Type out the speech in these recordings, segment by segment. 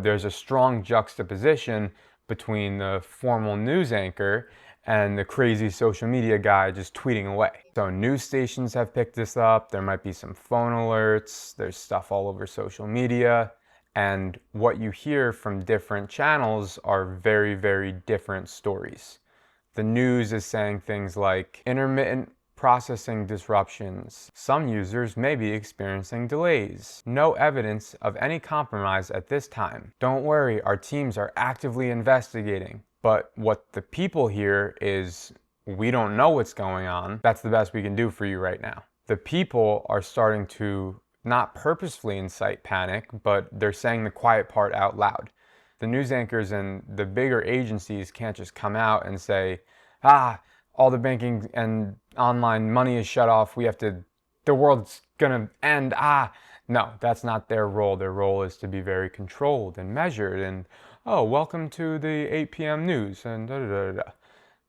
There's a strong juxtaposition between the formal news anchor and the crazy social media guy just tweeting away. So news stations have picked this up. There might be some phone alerts. There's stuff all over social media. And what you hear from different channels are very, very different stories. The news is saying things like intermittent processing disruptions. Some users may be experiencing delays. No evidence of any compromise at this time. Don't worry, our teams are actively investigating. But what the people hear is, we don't know what's going on. That's the best we can do for you right now. The people are starting to not purposefully incite panic, but they're saying the quiet part out loud. The news anchors and the bigger agencies can't just come out and say, all the banking and online money is shut off. The world's gonna end. No, that's not their role. Their role is to be very controlled and measured and, welcome to the 8 p.m. news and da da da da.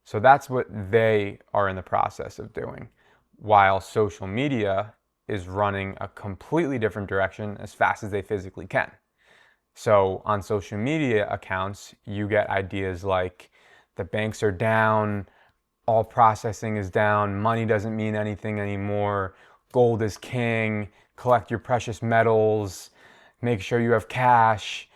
So that's what they are in the process of doing, while social media is running a completely different direction as fast as they physically can. So on social media accounts, you get ideas like the banks are down, all processing is down, money doesn't mean anything anymore, gold is king, collect your precious metals, make sure you have cash,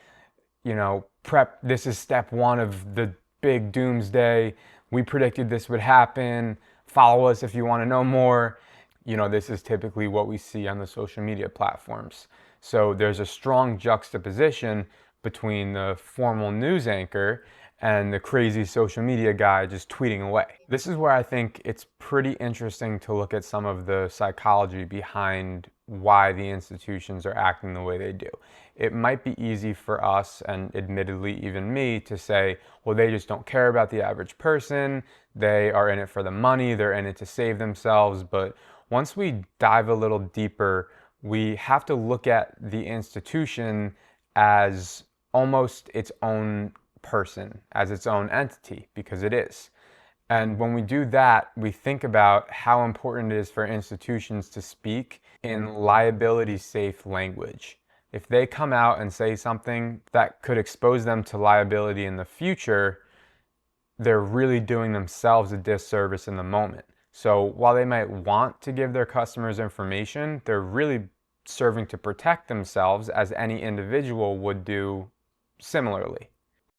prep, this is step one of the big doomsday, we predicted this would happen, follow us if you want to know more. This is typically what we see on the social media platforms. So there's a strong juxtaposition between the formal news anchor and the crazy social media guy just tweeting away. This is where I think it's pretty interesting to look at some of the psychology behind why the institutions are acting the way they do. It might be easy for us, and admittedly even me, to say, well, they just don't care about the average person, they are in it for the money, they're in it to save themselves. But once we dive a little deeper, we have to look at the institution as almost its own person, as its own entity, because it is. And when we do that, we think about how important it is for institutions to speak in liability-safe language. If they come out and say something that could expose them to liability in the future, they're really doing themselves a disservice in the moment. So while they might want to give their customers information, they're really serving to protect themselves, as any individual would do similarly.